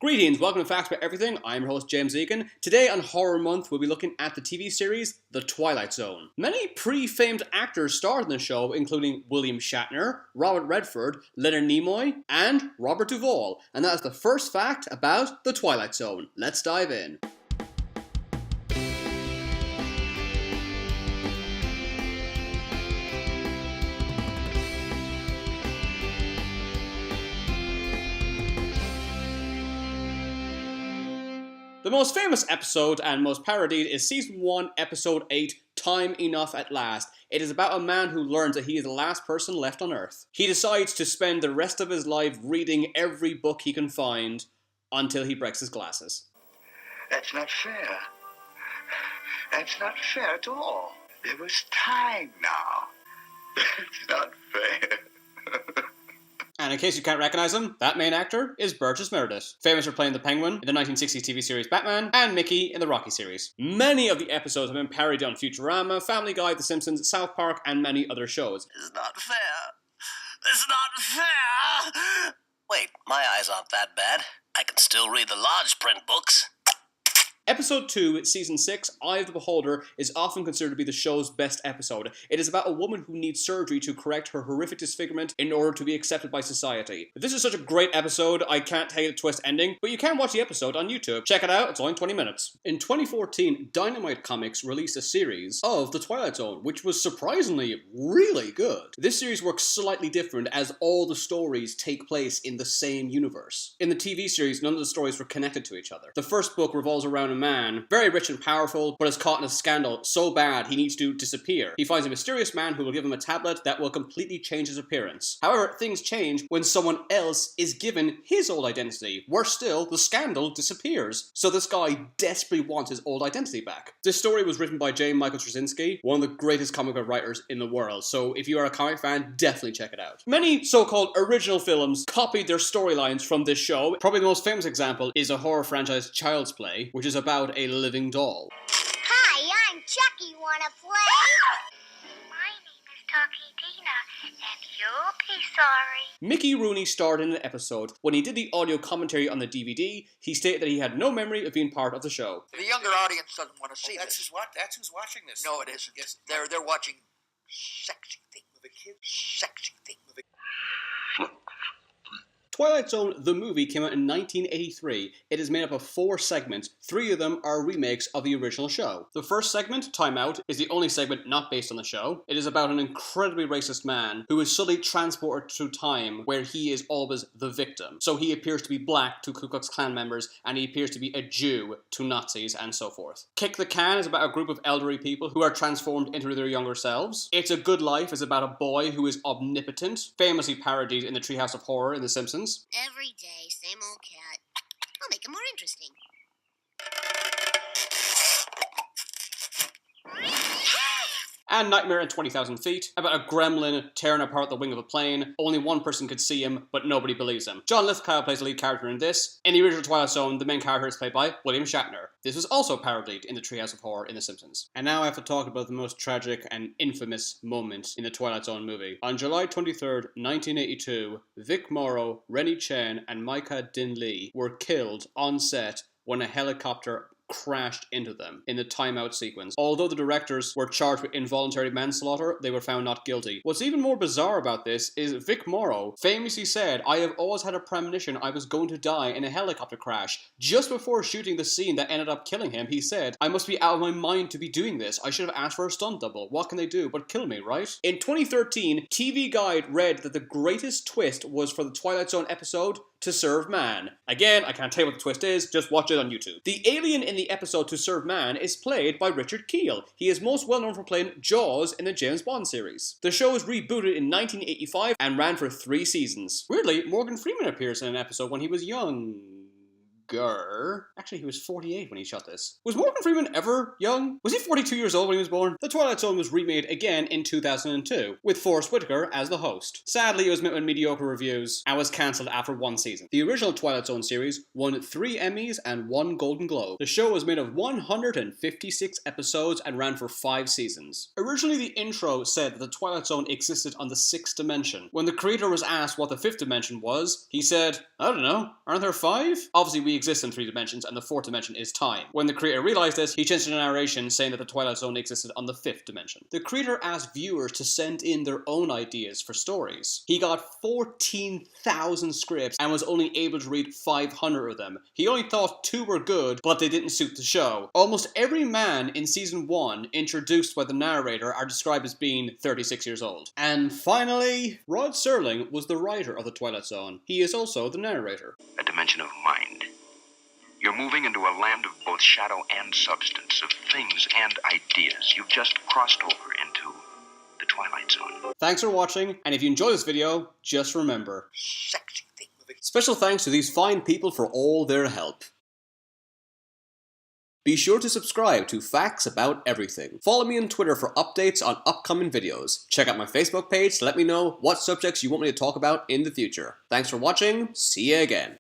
Greetings, welcome to Facts About Everything. I'm your host James Egan. Today on Horror Month, we'll be looking at the TV series The Twilight Zone. Many pre-famed actors starred in the show, including William Shatner, Robert Redford, Leonard Nimoy, and Robert Duvall. And that is the first fact about The Twilight Zone. Let's dive in. The most famous episode and most parodied is Season 1, Episode 8, Time Enough at Last. It is about a man who learns that he is the last person left on Earth. He decides to spend the rest of his life reading every book he can find until he breaks his glasses. That's not fair. That's not fair at all. There was time now. It's not fair. And in case you can't recognize him, that main actor is Burgess Meredith, famous for playing the Penguin in the 1960s TV series Batman, and Mickey in the Rocky series. Many of the episodes have been parodied on Futurama, Family Guy, The Simpsons, South Park, and many other shows. It's not fair. It's not fair. Wait, my eyes aren't that bad. I can still read the large print books. Episode 2, Season 6, Eye of the Beholder, is often considered to be the show's best episode. It is about a woman who needs surgery to correct her horrific disfigurement in order to be accepted by society. This is such a great episode, I can't tell you the twist ending, but you can watch the episode on YouTube. Check it out, it's only 20 minutes. In 2014, Dynamite Comics released a series of The Twilight Zone, which was surprisingly really good. This series works slightly different as all the stories take place in the same universe. In the TV series, none of the stories were connected to each other. The first book revolves around a man, very rich and powerful, but is caught in a scandal so bad he needs to disappear. He finds a mysterious man who will give him a tablet that will completely change his appearance. However, things change when someone else is given his old identity. Worse still, the scandal disappears. So this guy desperately wants his old identity back. This story was written by J. Michael Straczynski, one of the greatest comic book writers in the world, so if you are a comic fan, definitely check it out. Many so-called original films copied their storylines from this show. Probably the most famous example is a horror franchise, Child's Play, which is about a living doll. Hi, I'm Chucky. Wanna play? My name is Talkie Tina, and you'll be sorry. Mickey Rooney starred in an episode. When he did the audio commentary on the DVD, he stated that he had no memory of being part of the show. The younger audience doesn't want to see That's this. That's who's watching this. No, it isn't. Yes. They're watching sexy things. The kids. Sexy things. Twilight Zone, the movie, came out in 1983. It is made up of 4 segments. 3 of them are remakes of the original show. The first segment, Time Out, is the only segment not based on the show. It is about an incredibly racist man who is suddenly transported through time where he is always the victim. So he appears to be black to Ku Klux Klan members, and he appears to be a Jew to Nazis, and so forth. Kick the Can is about a group of elderly people who are transformed into their younger selves. It's a Good Life is about a boy who is omnipotent, famously parodied in the Treehouse of Horror in The Simpsons. Every day, same old cat. I'll make it more interesting. And Nightmare at 20,000 Feet, about a gremlin tearing apart the wing of a plane. Only one person could see him, but nobody believes him. John Lithgow plays the lead character in this. In the original Twilight Zone, the main character is played by William Shatner. This was also parodied in the Treehouse of Horror in The Simpsons. And now I have to talk about the most tragic and infamous moment in the Twilight Zone movie. On July 23rd, 1982, Vic Morrow, Rennie Chen, and Micah Din Lee were killed on set when a helicopter crashed into them in the timeout sequence. Although the directors were charged with involuntary manslaughter, they were found not guilty. What's even more bizarre about this is Vic Morrow famously said, "I have always had a premonition I was going to die in a helicopter crash." Just before shooting the scene that ended up killing him, he said, "I must be out of my mind to be doing this. I should have asked for a stunt double. What can they do but kill me, right?" In 2013, TV Guide read that the greatest twist was for the Twilight Zone episode To Serve Man. Again, I can't tell you what the twist is, just watch it on YouTube. The alien in the episode To Serve Man is played by Richard Kiel. He is most well known for playing Jaws in the James Bond series. The show was rebooted in 1985 and ran for 3 seasons. Weirdly, Morgan Freeman appears in an episode when he was young. younger. Actually, he was 48 when he shot this. Was Morgan Freeman ever young? Was he 42 years old when he was born? The Twilight Zone was remade again in 2002, with Forrest Whitaker as the host. Sadly, it was met with mediocre reviews and was cancelled after one season. The original Twilight Zone series won 3 Emmys and 1 Golden Globe. The show was made of 156 episodes and ran for 5 seasons. Originally, the intro said that the Twilight Zone existed on the 6th dimension. When the creator was asked what the 5th dimension was, he said, I don't know, aren't there 5? Obviously, we exist in 3 dimensions, and the 4th dimension is time. When the creator realized this, he changed the narration, saying that the Twilight Zone existed on the 5th dimension. The creator asked viewers to send in their own ideas for stories. He got 14,000 scripts and was only able to read 500 of them. He only thought 2 were good, but they didn't suit the show. Almost every man in season 1 introduced by the narrator are described as being 36 years old. And finally, Rod Serling was the writer of the Twilight Zone. He is also the narrator. A dimension of mind. You're moving into a land of both shadow and substance, of things and ideas. You've just crossed over into the Twilight Zone. Thanks for watching, and if you enjoyed this video, just remember, Sexy thing. special thanks to these fine people for all their help. Be sure to subscribe to Facts About Everything. Follow me on Twitter for updates on upcoming videos. Check out my Facebook page to let me know what subjects you want me to talk about in the future. Thanks for watching, see you again.